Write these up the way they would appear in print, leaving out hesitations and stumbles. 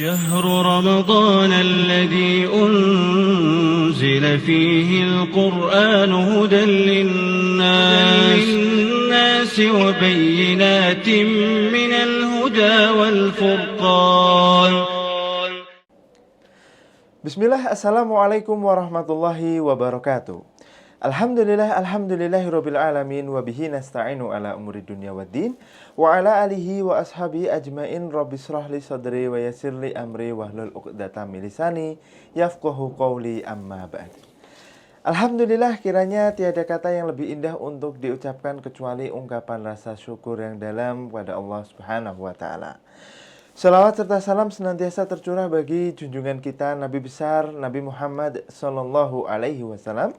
شهر رمضان الذي أنزل فيه القرآن هدى للناس وبينات من الهدى والفرقان. Bismillah, Assalamualaikum warahmatullahi wabarakatuh. Alhamdulillahirabbil alamin wa bihi nasta'inu ala umuri dunya waddin wa ala alihi wa ashabi ajmain. Rabbishrah li sadri wa yassir li amri wahlul 'uqdatam min lisani yafqahu qawli, amma ba'd. Alhamdulillah, kiranya tiada kata yang lebih indah untuk diucapkan kecuali ungkapan rasa syukur yang dalam kepada Allah Subhanahu wa taala. Salawat serta salam senantiasa tercurah bagi junjungan kita Nabi besar Nabi Muhammad Sallallahu Alaihi Wasallam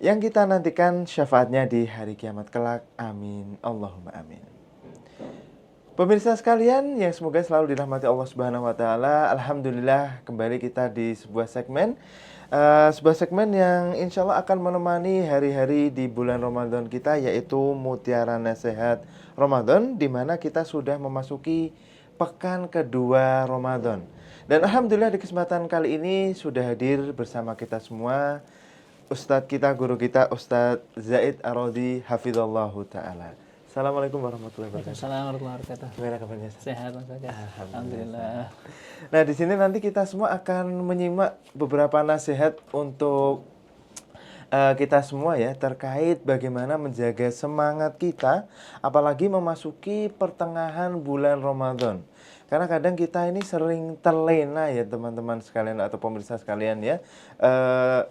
yang kita nantikan syafaatnya di hari kiamat kelak. Amin, Allahumma amin. Pemirsa sekalian yang semoga selalu dirahmati Allah Subhanahu Wa Taala, alhamdulillah kembali kita di sebuah segmen yang insya Allah akan menemani hari-hari di bulan Ramadan kita, yaitu Mutiara Nasihat Ramadan, di mana kita sudah memasuki pekan kedua Ramadan. Dan alhamdulillah di kesempatan kali ini sudah hadir bersama kita semua Ustadz kita, guru kita, Ustadz Zaid Ar-Rodi Hafizallahu Ta'ala. Assalamualaikum warahmatullahi wabarakatuh. Assalamualaikum warahmatullahi wabarakatuh. Gimana kabarnya? Sehat Mas Bagas. Alhamdulillah. Nah, di sini nanti kita semua akan menyimak beberapa nasihat untuk kita semua ya, terkait bagaimana menjaga semangat kita apalagi memasuki pertengahan bulan Ramadan. Karena kadang kita ini sering terlena ya teman-teman sekalian atau pemirsa sekalian ya,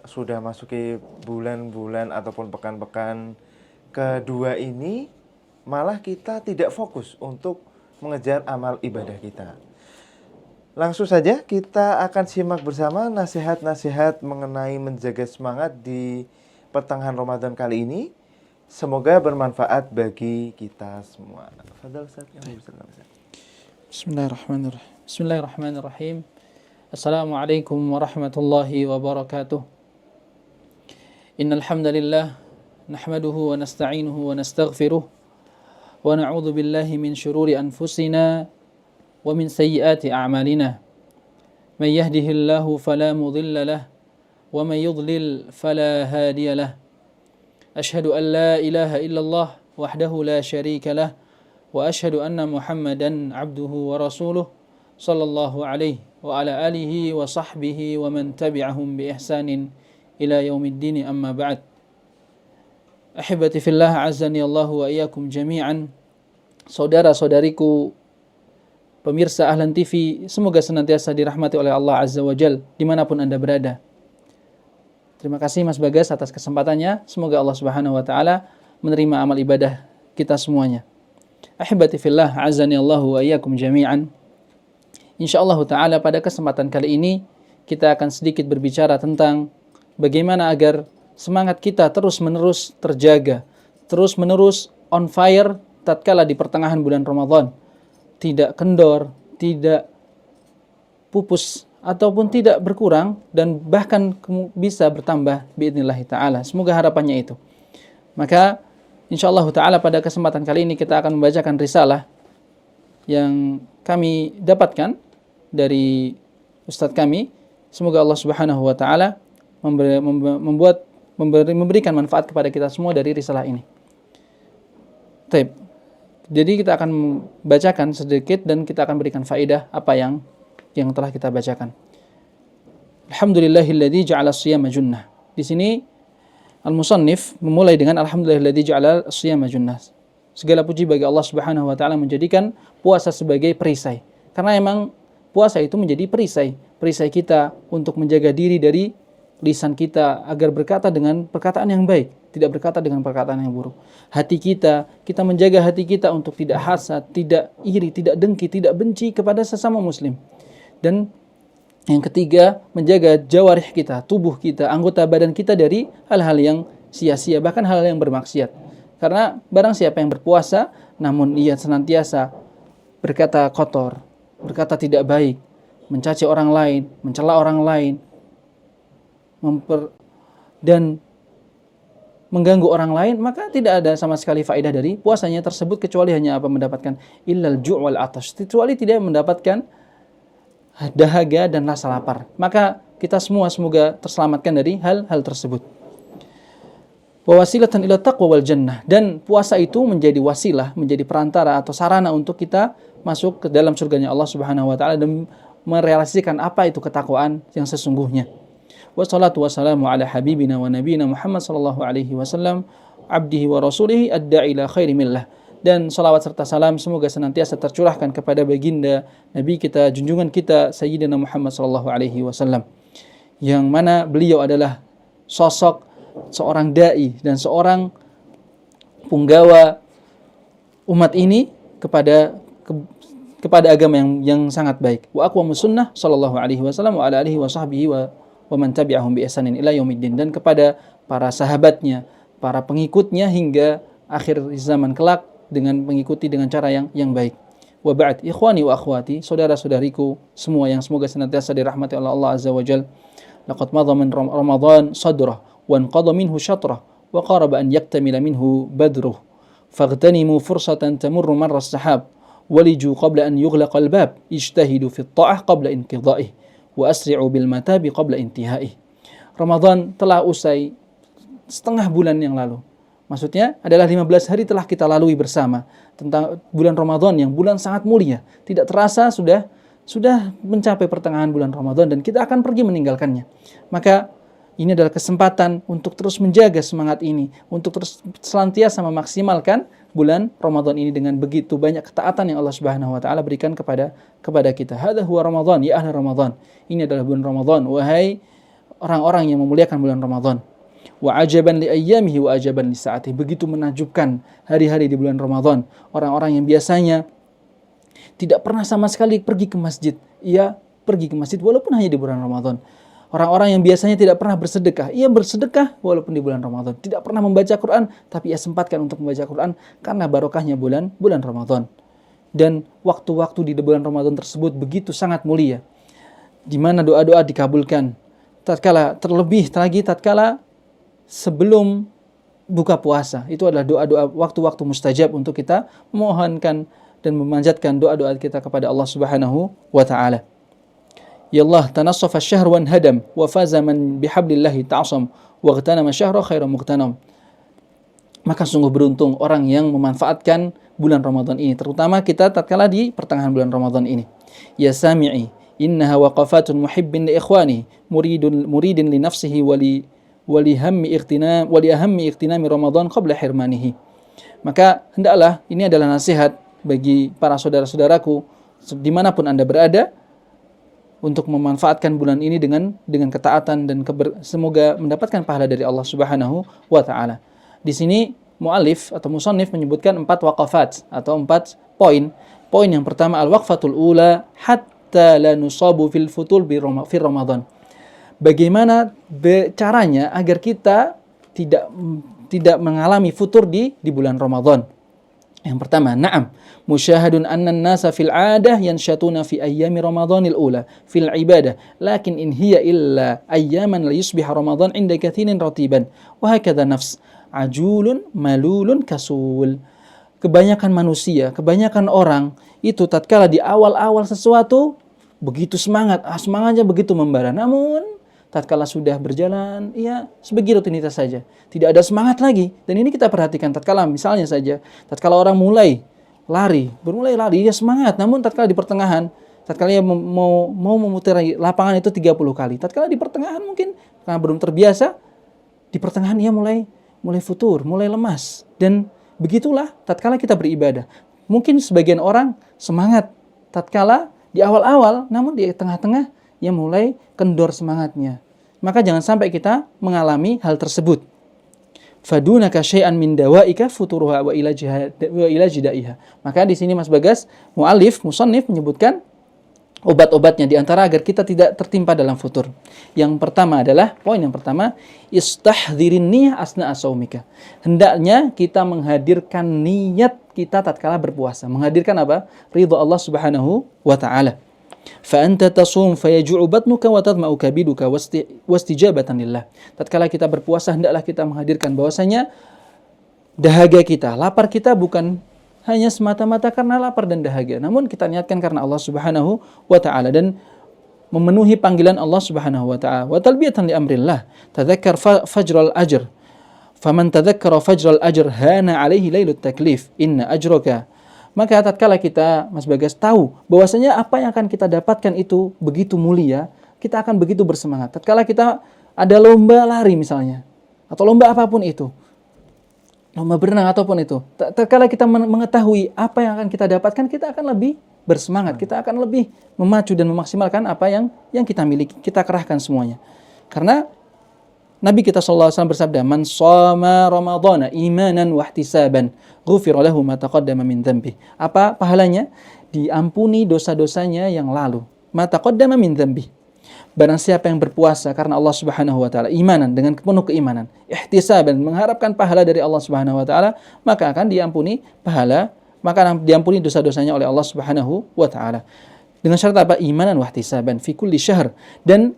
sudah masuki bulan-bulan ataupun pekan-pekan kedua ini malah kita tidak fokus untuk mengejar amal ibadah kita. Langsung saja kita akan simak bersama nasihat-nasihat mengenai menjaga semangat di pertengahan Ramadan kali ini. Semoga bermanfaat bagi kita semua. Fadhal Ustaz. Bismillahirrahmanirrahim. Assalamualaikum warahmatullahi wabarakatuh. Innal hamdalillah nahmaduhu wa nasta'inuhu wa nastaghfiruh wa na'udzu billahi min shururi anfusina wa min sayyiati a'malina. Man yahdihillahu fala mudilla lahu wa man yudlil fala hadiya lahu. Ashhadu an la ilaha illallah wahdahu la syarika lahu wa ashhadu anna Muhammadan abduhu wa rasuluh sallallahu alaihi wa ala alihi wa sahbihi wa man tabi'ahum bi ihsanin ila yaumiddin, amma ba'd. Ahibati fillah, azani Allah wa iyyakum jami'an. Saudara-saudariku pemirsa Ahlan TV, semoga senantiasa dirahmati oleh Allah Azza wa Jal dimanapun Anda berada. Terima kasih Mas Bagas atas kesempatannya. Semoga Allah Subhanahu wa taala menerima amal ibadah kita semuanya. Ahibati fillah, azani Allah wa iyyakum jami'an. Insyaallah taala pada kesempatan kali ini kita akan sedikit berbicara tentang bagaimana agar semangat kita terus-menerus terjaga, terus-menerus on fire tatkala di pertengahan bulan Ramadan. Tidak kendor, tidak pupus ataupun tidak berkurang, dan bahkan bisa bertambah biidznillah ta'ala. Semoga harapannya itu. Maka insyaallah ta'ala pada kesempatan kali ini kita akan membacakan risalah yang kami dapatkan dari Ustadz kami. Semoga Allah Subhanahu wa ta'ala memberikan manfaat kepada kita semua dari risalah ini. Baik. Jadi kita akan membacakan sedikit dan kita akan berikan faedah apa yang telah kita bacakan. Alhamdulillahilladzi ja'ala as-siyama junnah. Di sini al-musannif memulai dengan alhamdulillahilladzi ja'ala as-siyama junnah. Segala puji bagi Allah Subhanahu wa taala menjadikan puasa sebagai perisai. Karena emang puasa itu menjadi perisai kita untuk menjaga diri dari lisan kita agar berkata dengan perkataan yang baik, tidak berkata dengan perkataan yang buruk. Hati kita menjaga hati kita untuk tidak hasad, tidak iri, tidak dengki, tidak benci kepada sesama muslim. Dan yang ketiga, menjaga jawarih kita, tubuh kita, anggota badan kita dari hal-hal yang sia-sia, bahkan hal yang bermaksiat. Karena barang siapa yang berpuasa namun ia senantiasa berkata kotor, berkata tidak baik, mencaci orang lain, mencela orang lain, dan mengganggu orang lain, maka tidak ada sama sekali faedah dari puasanya tersebut, kecuali hanya mendapatkan illal ju' wal atash, kecuali tidak mendapatkan dahaga dan rasa lapar. Maka kita semua semoga terselamatkan dari hal-hal tersebut. Wa wasilatan ila taqwa wal jannah, dan puasa itu menjadi wasilah, menjadi perantara atau sarana untuk kita masuk ke dalam surganya Allah Subhanahu wa taala dan merealisasikan apa itu ketakwaan yang sesungguhnya. Wassalatu wassalamu ala habibina wa nabiyina Muhammad sallallahu alaihi wasallam, abdihi wa rasulihi ad-da'i ila khairi millah. Dan salawat serta salam semoga senantiasa tercurahkan kepada baginda Nabi kita, junjungan kita Sayyidina Muhammad sallallahu alaihi wasallam, yang mana beliau adalah sosok seorang dai dan seorang punggawa umat ini kepada agama yang sangat baik. Wa aqwamus sunnah sallallahu alaihi wasallam wa ala alihi wa sahbihi wa man tabi'ahum bi ihsanin ila yaumiddin, dan kepada para sahabatnya, para pengikutnya hingga akhir zaman kelak dengan mengikuti dengan cara yang baik. Wa ba'd, ikhwani wa akhwati, saudara-saudariku semua yang semoga senantiasa dirahmati oleh Allah Azza wa Jalla. Laqad madha min Ramadan sadrah وانقضى منه شطره وقارب أن يكتمل منه بدره فاغتنموا فرصة تمر مر السحاب ولجوا قبل أن يغلق الباب اجتهدوا في الطاعة قبل انقضائه وأسرعوا بالمتاب قبل انتهائه. Ramadan telah usai setengah bulan yang lalu. Maksudnya adalah 15 hari telah kita lalui bersama tentang bulan Ramadan yang bulan sangat mulia. Tidak terasa sudah mencapai pertengahan bulan Ramadan dan kita akan pergi meninggalkannya. Maka ini adalah kesempatan untuk terus menjaga semangat ini, untuk terus senantiasa memaksimalkan bulan Ramadan ini dengan begitu banyak ketaatan yang Allah Subhanahu wa taala berikan kepada kita. Hadza huwa Ramadan, ya ahli Ramadan. Ini adalah bulan Ramadan, wahai orang-orang yang memuliakan bulan Ramadan. Wa ajaban li ayyamihi wa ajaban li sa'atihi. Begitu menakjubkan hari-hari di bulan Ramadan. Orang-orang yang biasanya tidak pernah sama sekali pergi ke masjid, ia pergi ke masjid walaupun hanya di bulan Ramadan. Orang-orang yang biasanya tidak pernah bersedekah, ia bersedekah walaupun di bulan Ramadan. Tidak pernah membaca Quran, tapi ia sempatkan untuk membaca Quran karena barokahnya bulan Ramadan. Dan waktu-waktu di bulan Ramadan tersebut begitu sangat mulia, di mana doa-doa dikabulkan. Terlebih lagi tatkala sebelum buka puasa, itu adalah doa-doa waktu-waktu mustajab untuk kita memohonkan dan memanjatkan doa-doa kita kepada Allah Subhanahu wa taala. Ya Allah, tanassafa asy-syahr wan hadam wa faza man bihablillahi ta'asam wa ghtanama syahra khairan mughtanam. Maka sungguh beruntung orang yang memanfaatkan bulan Ramadan ini, terutama kita tatkala di pertengahan bulan Ramadan ini. Ya sami'i, innaha waqafatun muhibbin li ikhwani, muridin li nafsihi wa li ahammi ightinami Ramadan qabla hirmanihi. Maka hendaklah, ini adalah nasihat bagi para saudara-saudaraku dimanapun Anda berada, untuk memanfaatkan bulan ini dengan ketaatan dan semoga mendapatkan pahala dari Allah Subhanahu wa taala. Di sini muallif atau musannif menyebutkan 4 waqafat atau 4 poin. Poin yang pertama, al-waqfatul ula hatta la nusabu fil futul fi Ramadan. Bagaimana caranya agar kita tidak mengalami futur di bulan Ramadan? Yang pertama, na'am, musyahadun anna an-nasa fil 'adah yanshatuna fi ayyami Ramadanil ula fil ibadah, lakin in hiya illa ayyaman la yusbiha Ramadan 'inda katsirin ratiban, wa hakadha nafs ajulun malulun kasul. Kebanyakan manusia, kebanyakan orang itu tatkala di awal-awal sesuatu begitu semangatnya begitu membara. Namun tatkala sudah berjalan, ya sebagai rutinitas saja. Tidak ada semangat lagi. Dan ini kita perhatikan tatkala misalnya saja, tatkala orang mulai lari, dia semangat. Namun tatkala di pertengahan, tatkala dia mau memutari lapangan itu 30 kali. Tatkala di pertengahan mungkin karena belum terbiasa, di pertengahan ia mulai futur, mulai lemas. Dan begitulah tatkala kita beribadah. Mungkin sebagian orang semangat tatkala di awal-awal, namun di tengah-tengah ia mulai kendor semangatnya. Maka jangan sampai kita mengalami hal tersebut. Fadunaka syai'an min dawaika futuruha wa ila jidaiha. Maka di sini Mas Bagas, musannif menyebutkan obat-obatnya di antara agar kita tidak tertimpa dalam futur. Yang pertama adalah, poin yang pertama, istahdhirin niyah asna asaumika. Hendaknya kita menghadirkan niat kita tatkala berpuasa. Menghadirkan apa? Ridha Allah Subhanahu wa taala. Fa-anta tasum fayaju'u batnuka wa tadma'u kabiduka wastijabatan lillah. Tatkala kita berpuasa, hendaklah kita menghadirkan bahwasanya dahaga kita, lapar kita bukan hanya semata-mata karena lapar dan dahaga, namun kita niatkan karena Allah Subhanahu wa taala. Dan memenuhi panggilan Allah Subhanahu wa taala. Wa talbiyatan li amrillah, tadzakkar fajral ajr. Faman tadzakkara fajral ajr hana alaihi lailut taklif. Inna ajraka. Maka tatkala kita, Mas Bagas, tahu bahwasanya apa yang akan kita dapatkan itu begitu mulia, kita akan begitu bersemangat. Tatkala kita ada lomba lari misalnya, atau lomba apapun itu, lomba berenang ataupun itu, tatkala kita mengetahui apa yang akan kita dapatkan, kita akan lebih bersemangat, kita akan lebih memacu dan memaksimalkan apa yang kita miliki, kita kerahkan semuanya. Karena Nabi kita sallallahu alaihi wasallam bersabda, "Man shoma ramadhana imanan wa ihtisaban, ghufira lahu ma taqaddama min dhanbi." Apa pahalanya? Diampuni dosa-dosanya yang lalu. Ma taqaddama min dhanbi. Barang siapa yang berpuasa karena Allah Subhanahu wa taala, imanan, dengan penuh keimanan, ihtisaban, mengharapkan pahala dari Allah Subhanahu wa taala, maka akan diampuni dosa-dosanya oleh Allah Subhanahu wa taala. Dengan syarat apa? Imanan wa ihtisaban fi kulli syahr. Dan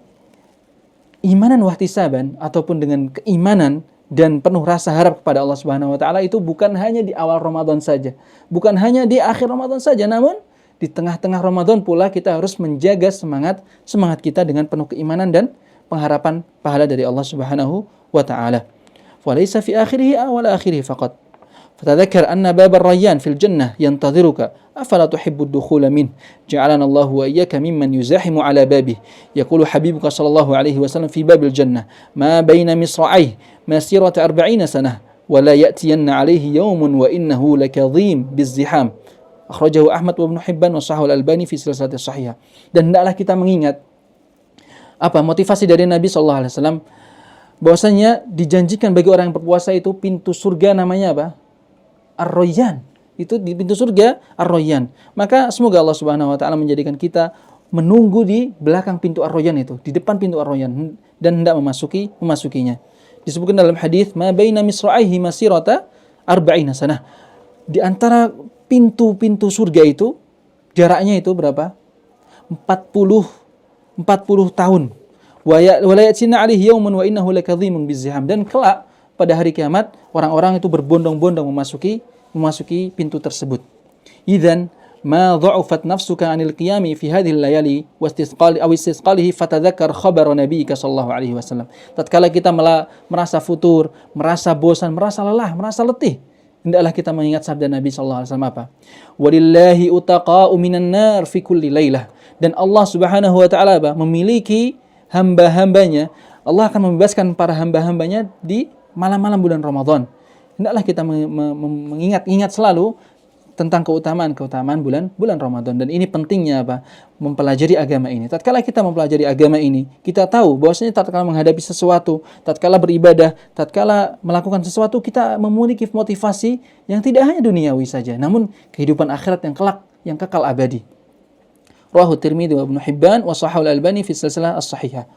imanan wa ihtisaban ataupun dengan keimanan dan penuh rasa harap kepada Allah Subhanahu wa taala itu bukan hanya di awal Ramadan saja, bukan hanya di akhir Ramadan saja, namun di tengah-tengah Ramadan pula kita harus menjaga semangat kita dengan penuh keimanan dan pengharapan pahala dari Allah Subhanahu wa taala. Wa laysa fi akhirih aw la akhirih faqat. Fatadhakkar anna bab ar-rayyan fil jannah yantadhiruka afala tuhibbu ad-dukhula min. Ja'alana Allah wa iyyaka mimman yuzahimu ala babih. Yaqulu habibuka sallallahu alaihi wasallam fi babil jannah ma baina misra'ayhi masirata 40 sanah wa la ya'tiyanna alaihi yawmun wa innahu lakadhim bizdiham. Akhrajahu Ahmad wa Ibnu Hibban wa Shahihul Albani fi silsilatis shahihah. Dan hendaklah kita mengingat apa motivasi dari Nabi sallallahu alaihi wasallam, bahwasanya dijanjikan bagi orang yang berpuasa itu pintu surga namanya apa? Ar-Rayyan. Itu di pintu surga Ar-Rayyan. Maka semoga Allah Subhanahu wa taala menjadikan kita menunggu di belakang pintu Ar-Rayyan itu, di depan pintu Ar-Rayyan, dan hendak memasukinya. Disebutkan dalam hadis, "Ma baina misra'aihi masirata 40 sanah." Di antara pintu-pintu surga itu jaraknya itu berapa? 40 tahun. Wa la yatina 'alaihi yawmun wa innahu lakadhimun biziham. Dan kelak pada hari kiamat orang-orang itu berbondong-bondong memasuki pintu tersebut. Idzan ma dha'ufat nafsuka 'anil qiyami fi hadhihi al-layali wastisqalihi fatadzakkar khabar nabiyyika sallallahu alaihi wasallam. Tatkala kita merasa futur, merasa bosan, merasa lelah, merasa letih, hendaklah kita mengingat sabda Nabi sallallahu alaihi wasallam apa? Walillahi utaqa'u minan nar fi kulli lailah. Dan Allah Subhanahu wa taala memiliki hamba-hambanya, Allah akan membebaskan para hamba-hambanya di malam-malam bulan Ramadan. Hendaklah kita mengingat selalu tentang keutamaan bulan Ramadan. Dan ini pentingnya apa? Mempelajari agama ini. Tatkala kita mempelajari agama ini, kita tahu bahwasanya tatkala menghadapi sesuatu, tatkala beribadah, tatkala melakukan sesuatu, kita memiliki motivasi yang tidak hanya duniawi saja, namun kehidupan akhirat yang kelak, yang kekal abadi. Rawahu Tirmidzi wa Ibnu Hibban wa Shahihul Albani fi silsilah as-sahihah.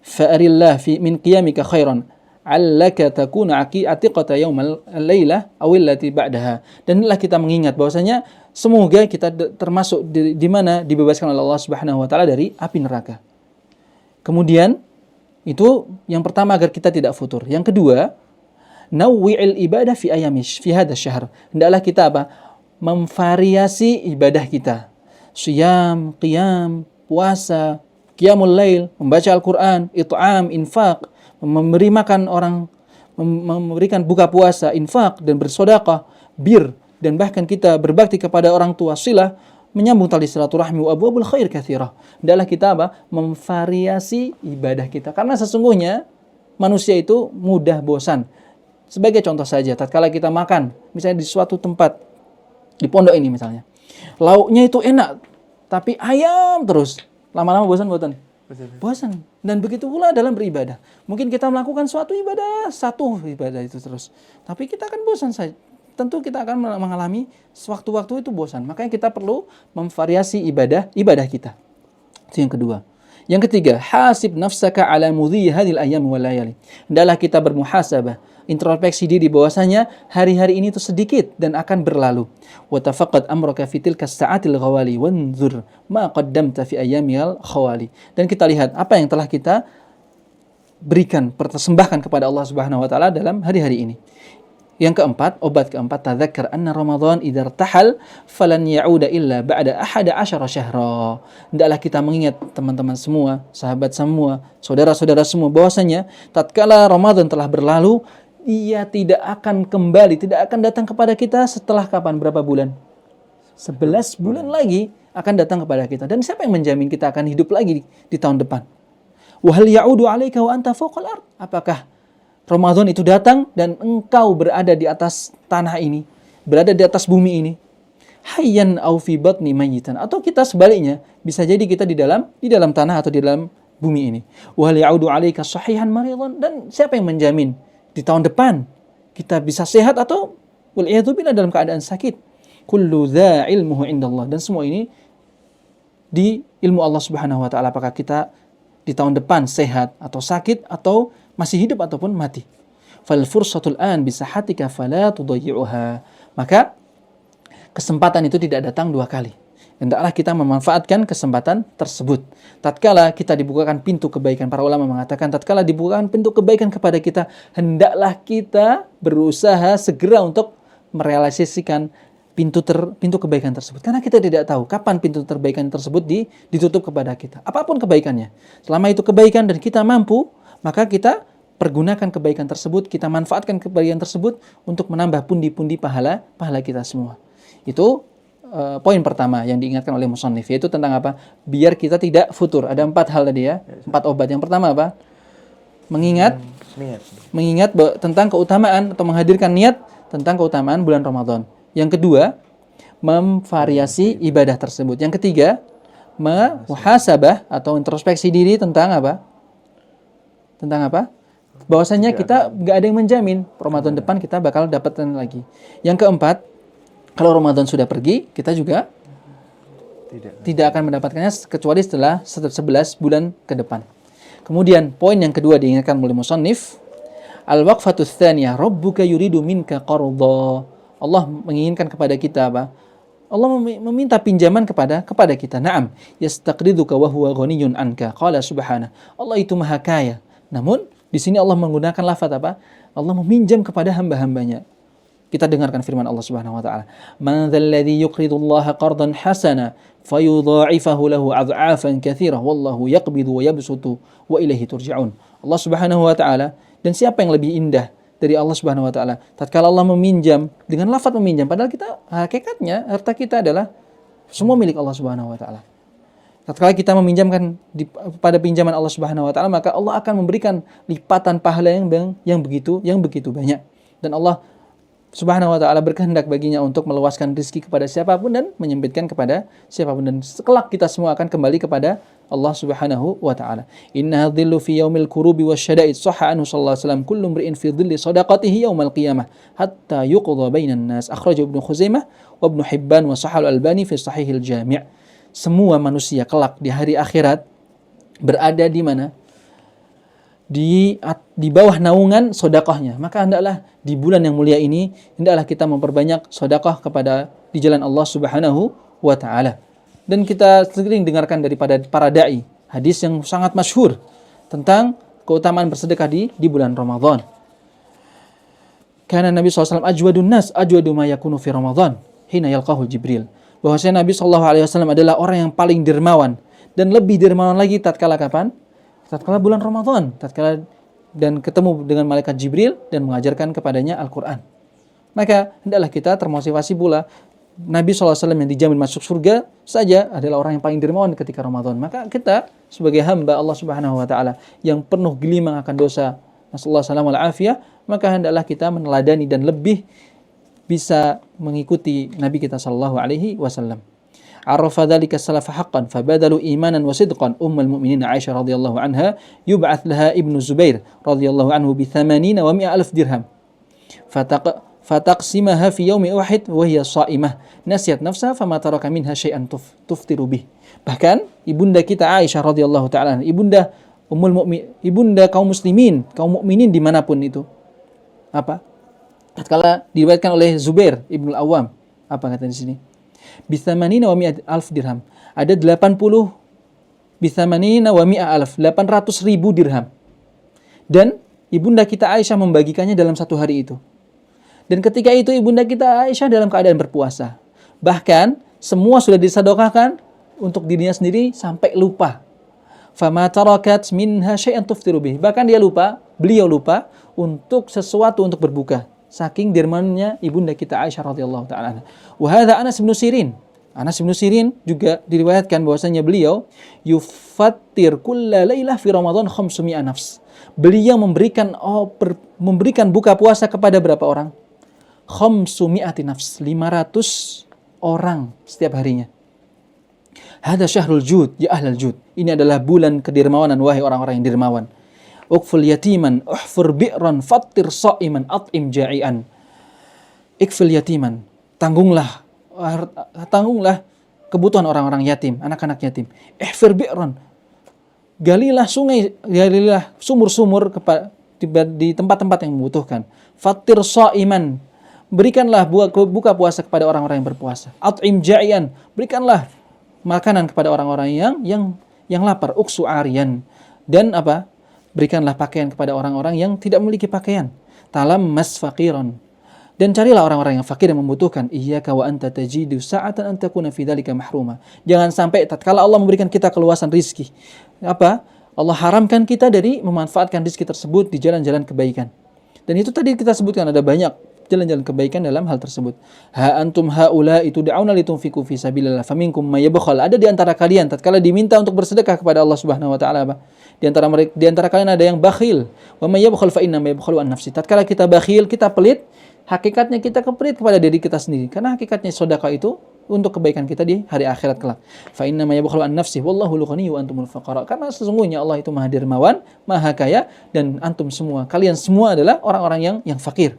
Fa'arillah min qiyamika khairan 'allaka takuna atiqata yaumal lailah awillati ba'daha. Dan inilah kita mengingat bahwasanya semoga kita termasuk di mana dibebaskan oleh Allah Subhanahu wa taala dari api neraka. Kemudian itu yang pertama agar kita tidak futur. Yang kedua, nawwi'il ibadah fi hadha syahr. Hendaklah kita apa? Memvariasi ibadah kita. Shiyam, qiyam, puasa, qiyamul lail, membaca Al-Qur'an, it'am, infaq, memberi makan orang, memberikan buka puasa, infak, dan bersedekah, bir, dan bahkan kita berbakti kepada orang tua, silah, menyambung tali silaturahmi wa abwabul khair katsirah. Hendaklah kita apa? Memvariasi ibadah kita. Karena sesungguhnya manusia itu mudah bosan. Sebagai contoh saja, tatkala kita makan, misalnya di suatu tempat, di pondok ini misalnya, lauknya itu enak, tapi ayam terus, lama-lama bosan. Dan begitu pula dalam beribadah. Mungkin kita melakukan satu ibadah itu terus, tapi kita akan bosan saja. Tentu kita akan mengalami sewaktu-waktu itu bosan. Makanya kita perlu memvariasi ibadah kita. Itu yang kedua. Yang ketiga, hasib nafsaka ala mudhi hadhil ayyam wal layali. Hendaklah kita bermuhasabah, introspeksi diri bahwasanya hari-hari ini itu sedikit dan akan berlalu. Wa tafaqqad amraka fi tilka as-sa'atil ghawali wanzur ma qaddamta fi ayyamil khawali. Dan kita lihat apa yang telah kita berikan, persembahkan kepada Allah Subhanahu wa taala dalam hari-hari ini. Yang keempat, obat keempat, tadzakkar anna Ramadan idza irtahal falan ya'uda illa ba'da 11 syahra. Hendaklah kita mengingat teman-teman semua, sahabat semua, saudara-saudara semua bahwasanya tatkala Ramadan telah berlalu, ia tidak akan kembali, tidak akan datang kepada kita setelah kapan? Berapa bulan? 11 bulan lagi akan datang kepada kita. Dan siapa yang menjamin kita akan hidup lagi di tahun depan? Wa hal ya'udu 'alaika wa anta fawqal ard? Apakah Ramadan itu datang dan engkau berada di atas tanah ini, berada di atas bumi ini, hayyan aw fi batni mayyitan, atau kita sebaliknya, bisa jadi kita di dalam tanah atau di dalam bumi ini. Wa hal ya'udu 'alaika sahihan maridan, dan siapa yang menjamin di tahun depan kita bisa sehat atau wal iyadu billah dalam keadaan sakit. Kullu dza ilmuhu indallah, dan semua ini di ilmu Allah Subhanahu wa taala, apakah kita di tahun depan sehat atau sakit atau masih hidup ataupun mati. Fal fursatul an bisahatika fala tudayyi'uha. Maka kesempatan itu tidak datang dua kali. Hendaklah kita memanfaatkan kesempatan tersebut. Tatkala kita dibukakan pintu kebaikan, para ulama mengatakan tatkala dibukakan pintu kebaikan kepada kita, hendaklah kita berusaha segera untuk merealisasikan pintu kebaikan tersebut. Karena kita tidak tahu kapan pintu kebaikan tersebut ditutup kepada kita. Apapun kebaikannya. Selama itu kebaikan dan kita mampu, maka kita pergunakan kebaikan tersebut, kita manfaatkan kebaikan tersebut untuk menambah pundi-pundi pahala kita semua. Itu poin pertama yang diingatkan oleh musannif, yaitu tentang apa? Biar kita tidak futur. Ada 4 hal tadi ya, 4 obat. Yang pertama apa? Mengingat tentang keutamaan atau menghadirkan niat tentang keutamaan bulan Ramadan. Yang kedua, memvariasi ibadah tersebut. Yang ketiga, muhasabah atau introspeksi diri tentang apa? Bahwasanya kita nggak ada yang menjamin Ramadan depan kita bakal dapatkan lagi. Yang keempat, kalau Ramadan sudah pergi, kita juga tidak akan mendapatkannya kecuali setelah 11 bulan ke depan. Kemudian poin yang kedua diingatkan oleh musannif, al-waqfatu tsaniyah, rabbuka yuridu minka qarda. Allah menginginkan kepada kita apa? Allah meminta pinjaman kepada kita. Naam, yastaqriduka wa huwa ghaniyun anka. Qala subhanahu. Allah itu maha kaya. Namun di sini Allah menggunakan lafaz apa? Allah meminjam kepada hamba-hambanya. Kita dengarkan firman Allah Subhanahu wa taala. Man dzalladzi yuqridullaha qardan hasana fayudha'ifahu lahu adha'afan katsirah wallahu yaqbidu wa yabsutu wa ilaihi turja'un. Allah Subhanahu wa taala, dan siapa yang lebih indah dari Allah Subhanahu wa taala tatkala Allah meminjam dengan lafaz meminjam, padahal kita hakikatnya harta kita adalah semua milik Allah Subhanahu wa taala. Tatkala kita meminjamkan pada pinjaman Allah Subhanahu wa taala, maka Allah akan memberikan lipatan pahala yang begitu banyak. Dan Allah Subhanahu wa taala berkehendak baginya untuk meluaskan rezeki kepada siapapun dan menyempitkan kepada siapapun, dan kelak kita semua akan kembali kepada Allah Subhanahu wa taala. Inna dhillu fi yaumil kurubi wasyada'id sahha anhu sallallahu alaihi wasallam kullu mri'in fi dhilli shadaqatihi yaumal qiyamah hatta yuqda bainan nas. Akhrajahu Ibnu Khuzaimah wa Ibnu Hibban wa Shahal Al-Albani fi Sahihil Jami'. Semua manusia kelak di hari akhirat berada di mana? Di bawah naungan sedekahnya. Maka hendaklah di bulan yang mulia ini hendaklah kita memperbanyak sedekah di jalan Allah Subhanahu wa taala. Dan kita sering dengarkan daripada para dai hadis yang sangat masyhur tentang keutamaan bersedekah di bulan Ramadan. Karena Nabi SAW ajwadun nas ajwadu ma yakunu fi Ramadan hina yalqahu Jibril. Bahwasanya Nabi SAW adalah orang yang paling dermawan, dan lebih dermawan lagi tatkala kapan? Tatkala bulan Ramadan, dan ketemu dengan malaikat Jibril dan mengajarkan kepadanya Al-Quran. Maka hendaklah kita termotivasi pula. Nabi SAW yang dijamin masuk surga saja adalah orang yang paling dermawan ketika Ramadan. Maka kita sebagai hamba Allah Subhanahu wa taala yang penuh gelimang akan dosa, nasallahu salamul afiyah, maka hendaklah kita meneladani dan lebih bisa mengikuti Nabi kita sallallahu alaihi wasallam. Arafa dzalika salaf haqqan fabadalu imanan wa sidqan. Ummul mu'minin Aisyah radhiyallahu anha yub'ats laha Ibnu Zubair radhiyallahu anhu bi 80 wa 100,000 dirham. Fataqsimaha fi yawmi wahid wa hiya sha'imah. Nasiyat nafsaha fama taraka minha syai'an tuftiru bih. Bahkan ibunda kita Aisyah radhiyallahu taala, ibunda ibunda kaum muslimin, kaum mukminin dimanapun itu. Apa? Tatkala diriwayatkan oleh Zubair Ibnu Al-Awwam, apa kata di sini? Bithamanina wa 100,000 dirham. Ada 80 bithamanina wa 100,000, 800,000 dirham. Dan ibunda kita Aisyah membagikannya dalam satu hari itu. Dan ketika itu ibunda kita Aisyah dalam keadaan berpuasa. Bahkan semua sudah disedekahkan untuk dirinya sendiri sampai lupa. Fama tarakat minha syai'an tuftiru bih. Bahkan beliau lupa untuk sesuatu untuk berbuka. Saking dermannya ibunda kita Aisyah radhiyallahu taala anha. Wa hadza Anas bin Sirin. Anas bin Sirin juga diriwayatkan bahwasanya beliau yufattir kulla lailah fi Ramadan 500 nafs. Beliau memberikan buka puasa kepada berapa orang? 500 nafs, 500 orang setiap harinya. Hada syahrul jud, ya ahlal jud. Ini adalah bulan kedermawanan, wahai orang-orang yang dermawan. Ukful yatiman, uhfur bi'ran, fattir sa'iman, at'im ja'ian. Ikfil yatiman, tanggunglah kebutuhan orang-orang yatim, anak-anak yatim. Ihfir bi'ran, galilah sungai, galilah sumur-sumur di tempat-tempat yang membutuhkan. Fattir sa'iman, berikanlah buka puasa kepada orang-orang yang berpuasa. At'im ja'ian, berikanlah makanan kepada orang-orang yang lapar. Uksu arian, dan apa? Berikanlah pakaian kepada orang-orang yang tidak memiliki pakaian. Talammas faqiran, dan carilah orang-orang yang fakir dan membutuhkan. Iyyaka wa anta tajidu sa'atan an takuna fi dzalika mahruma. Jangan sampai tatkala Allah memberikan kita keluasan rizki, Allah haramkan kita dari memanfaatkan rizki tersebut di jalan-jalan kebaikan. Dan itu tadi kita sebutkan ada banyak jalan-jalan kebaikan dalam hal tersebut. Ha antum haula itu da'una litunfiqu fi sabilillah faminkum may yabkhal. Ada di antara kalian tatkala diminta untuk bersedekah kepada Allah Subhanahu wa taala, di antara kalian ada yang bakhil. Wa may yabkhal fa inna may yabkhalu an nafsi. Tatkala kita bakhil, kita pelit, hakikatnya kita kepelit kepada diri kita sendiri. Karena hakikatnya sedekah itu untuk kebaikan kita di hari akhirat kelak. Fa inna may yabkhalu an nafsi wallahu al-ghaniyyu wa antumul fuqara. Karena sesungguhnya Allah itu Maha dermawan, Maha kaya, dan antum semua, kalian semua adalah orang-orang yang fakir.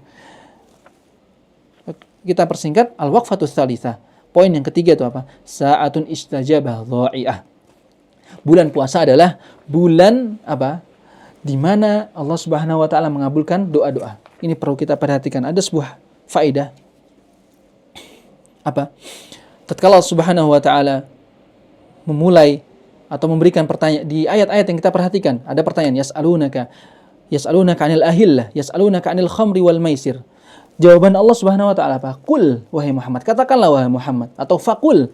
Kita persingkat al-waqfatus tsalitsah. Poin yang ketiga itu apa? Sa'atun istajabah dha'i'ah. Bulan puasa adalah bulan apa? Di mana Allah Subhanahu wa taala mengabulkan doa-doa. Ini perlu kita perhatikan. Ada sebuah faedah. Apa? Tatkala Allah Subhanahu wa taala memulai atau memberikan pertanyaan di ayat-ayat yang kita perhatikan, ada pertanyaan yas'alunaka 'anil ahillah, yas'alunaka 'anil khamri wal maisir. Jawaban Allah Subhanahu wa taala apa? Qul wahai Muhammad, katakanlah wahai Muhammad, atau faqul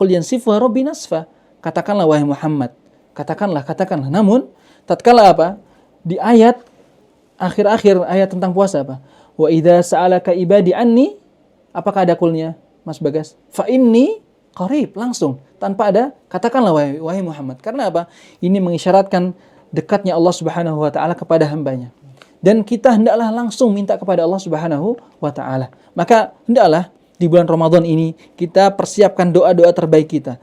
yansifu rabbi nasfa. Katakanlah wahai Muhammad, katakanlah. Namun tatkala apa? Di ayat akhir-akhir ayat tentang puasa apa? Wa idza sa'alaka ibadi anni, apakah ada kulnya Mas Bagas? Fa inni qarib, langsung tanpa ada katakanlah wahai Muhammad. Karena apa? Ini mengisyaratkan dekatnya Allah Subhanahu wa taala kepada hambanya. Dan kita hendaklah langsung minta kepada Allah Subhanahu wa taala. Maka hendaklah di bulan Ramadan ini kita persiapkan doa-doa terbaik kita.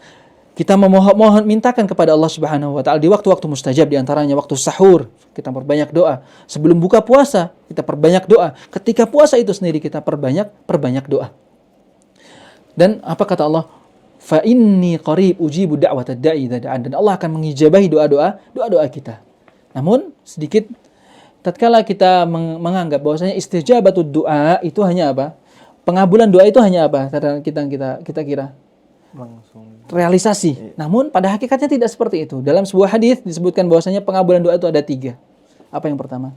Kita memohon mintakan kepada Allah Subhanahu wa taala di waktu-waktu mustajab, di antaranya waktu sahur, kita perbanyak doa. Sebelum buka puasa, kita perbanyak doa. Ketika puasa itu sendiri kita perbanyak doa. Dan apa kata Allah? Fa inni qarib ujibu da'watad da'i idza da'an. Dan Allah akan mengijabahi doa-doa kita. Namun sedikit tatkala kita menganggap bahwasanya istijabatud doa itu hanya apa? Pengabulan doa itu hanya apa? Kita kira langsung realisasi. Namun pada hakikatnya tidak seperti itu. Dalam sebuah hadis disebutkan bahwasanya pengabulan doa itu ada 3. Apa yang pertama?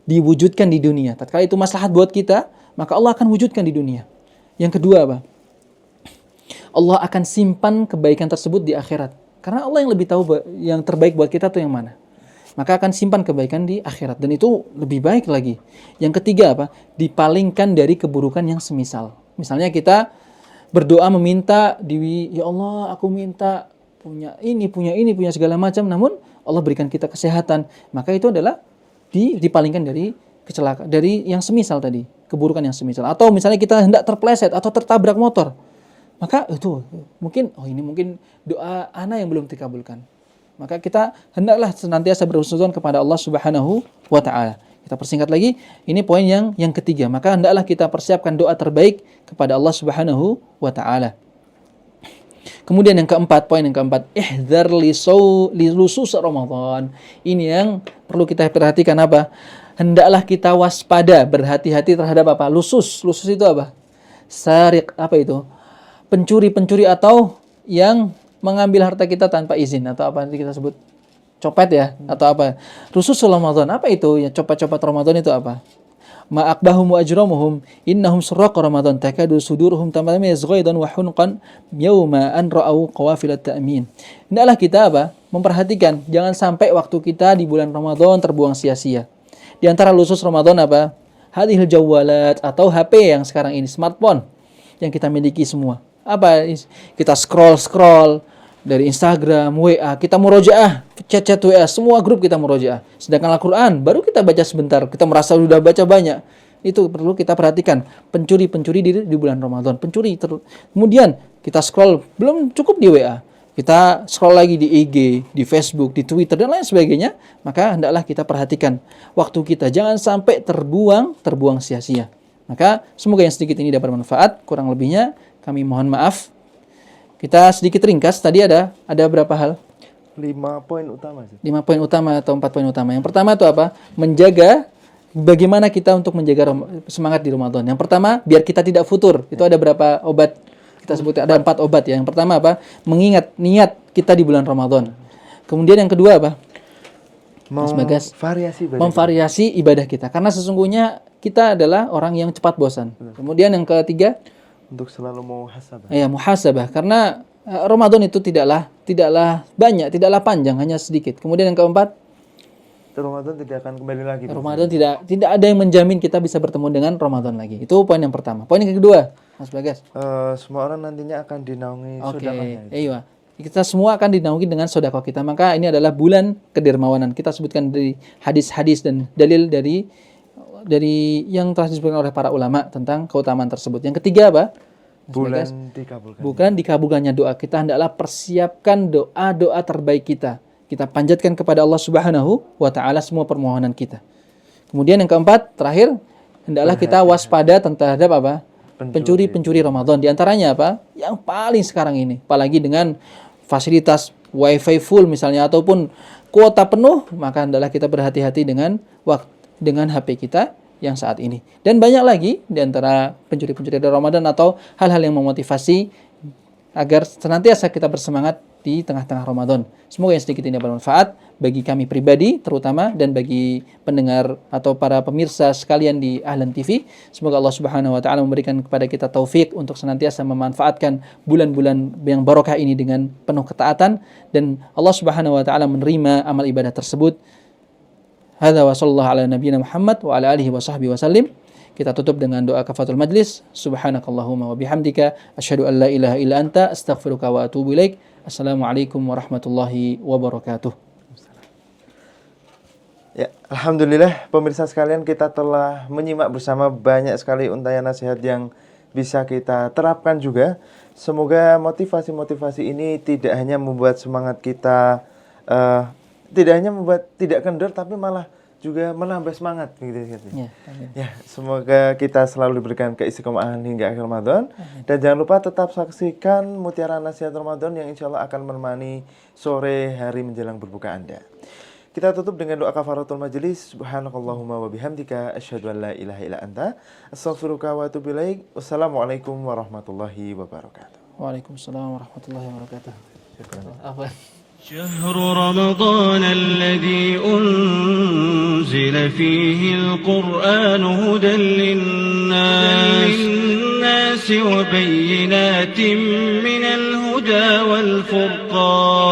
Diwujudkan di dunia. Tatkala itu maslahat buat kita, maka Allah akan wujudkan di dunia. Yang kedua apa? Allah akan simpan kebaikan tersebut di akhirat. Karena Allah yang lebih tahu yang terbaik buat kita itu yang mana. Maka akan simpan kebaikan di akhirat. Dan itu lebih baik lagi. Yang ketiga apa? Dipalingkan dari keburukan yang semisal. Misalnya kita berdoa meminta, ya Allah aku minta punya segala macam. Namun Allah berikan kita kesehatan. Maka itu adalah dipalingkan dari kecelakaan, dari yang semisal tadi. Keburukan yang semisal. Atau misalnya kita hendak terpleset atau tertabrak motor. Maka itu mungkin doa ana yang belum dikabulkan. Maka kita hendaklah senantiasa berhusnuzon kepada Allah Subhanahu wa taala. Kita persingkat lagi, ini poin yang ketiga. Maka hendaklah kita persiapkan doa terbaik kepada Allah Subhanahu wa taala. Kemudian poin yang keempat, ihdzar li lusus Ramadan. Ini yang perlu kita perhatikan apa? Hendaklah kita waspada, berhati-hati terhadap apa? Lusus. Lusus itu apa? Sariq, apa itu? Pencuri atau yang mengambil harta kita tanpa izin, atau apa nanti kita sebut copet ya, atau apa. Lusus Ramadan, apa itu? Ya copet-copet Ramadan itu apa? ma aqbahum wa ajramuhum innahum surraqa ramadan takadu suduruhum tamamiz ghaidan wa hunqan yawma an ra'au qawafilat ta'min. Hendaklah kita memperhatikan jangan sampai waktu kita di bulan Ramadan terbuang sia-sia. Di antara lusus Ramadan hadhil jawalat atau HP yang sekarang ini, smartphone yang kita miliki semua. Kita scroll dari Instagram, WA, kita murojaah, chat WA, semua grup kita murojaah. Sedangkan Al-Quran baru kita baca sebentar, kita merasa sudah baca banyak. Itu perlu kita perhatikan. Pencuri di bulan Ramadan, kemudian kita scroll, belum cukup di WA, kita scroll lagi di IG, di Facebook, di Twitter dan lain sebagainya. Maka hendaklah kita perhatikan waktu kita jangan sampai terbuang sia-sia. Maka semoga yang sedikit ini dapat bermanfaat. Kurang lebihnya kami mohon maaf. Kita sedikit ringkas. Tadi ada berapa hal? 5 poin utama sih. 5 poin utama atau 4 poin utama. Yang pertama itu menjaga bagaimana kita untuk menjaga semangat di Ramadan. Yang pertama, biar kita tidak futur. Itu ada berapa obat? Kita sebut ada 4 obat ya. Yang pertama mengingat niat kita di bulan Ramadan. Kemudian yang kedua memvariasi ibadah kita. Karena sesungguhnya kita adalah orang yang cepat bosan. Kemudian yang ketiga, untuk selalu muhasabah. Ya, muhasabah. Karena Ramadan itu tidaklah banyak, tidaklah panjang, hanya sedikit. Kemudian yang keempat, Ramadan tidak akan kembali lagi. Ramadan tidak ada yang menjamin kita bisa bertemu dengan Ramadan lagi. Itu poin yang pertama. Poin yang kedua, Mas Bagas. Semua orang nantinya akan dinaungi sedekahnya. Iya. Kita semua akan dinaungi dengan sedekah kita. Maka ini adalah bulan kedermawanan. Kita sebutkan dari hadis-hadis dan dalil dari yang telah disebutkan oleh para ulama tentang keutamaan tersebut. Yang ketiga bulan dikabulkannya doa kita. Hendaklah persiapkan doa terbaik kita. Kita panjatkan kepada Allah Subhanahu wa taala semua permohonan kita. Kemudian yang keempat, terakhir, hendaklah kita waspada terhadap pencuri Ramadan. Di antaranya yang paling sekarang ini, apalagi dengan fasilitas wifi full misalnya ataupun kuota penuh, maka hendaklah kita berhati-hati dengan HP kita yang saat ini. Dan banyak lagi di antara pencuri-pencuri dari Ramadan atau hal-hal yang memotivasi agar senantiasa kita bersemangat di tengah-tengah Ramadan. Semoga yang sedikit ini bermanfaat bagi kami pribadi terutama dan bagi pendengar atau para pemirsa sekalian di Ahlan TV. Semoga Allah Subhanahu wa taala memberikan kepada kita taufik untuk senantiasa memanfaatkan bulan-bulan yang barokah ini dengan penuh ketaatan dan Allah Subhanahu wa taala menerima amal ibadah tersebut. Hadza wa sallallahu ala nabiyyina Muhammad wa ala alihi wa sahbihi wasallim. Kita tutup dengan doa kafatul majlis. Subhanakallahumma wa bihamdika asyhadu an la ilaha illa anta astaghfiruka wa atubu ilaik. Assalamualaikum warahmatullahi wabarakatuh. Ya, alhamdulillah pemirsa sekalian, kita telah menyimak bersama banyak sekali untayan nasihat yang bisa kita terapkan juga. Semoga motivasi-motivasi ini tidak hanya membuat semangat kita tidak kendor, tapi malah juga menambah semangat gitu. Ya, semoga kita selalu diberikan keistiqomahan hingga akhir Ramadan. Dan jangan lupa tetap saksikan Mutiara Nasihat Ramadan yang insya Allah akan menemani sore hari menjelang berbuka Anda. Kita tutup dengan doa kafaratul majelis. Subhanakallahumma wa bihamdika asyhadu an la ilaha illa anta astaghfiruka wa atubu ilaik. Wassalamualaikum warahmatullahi wabarakatuh. Waalaikumsalam warahmatullahi wabarakatuh. Apa? شهر رمضان الذي أنزل فيه القرآن هدى للناس وبينات من الهدى والفرقان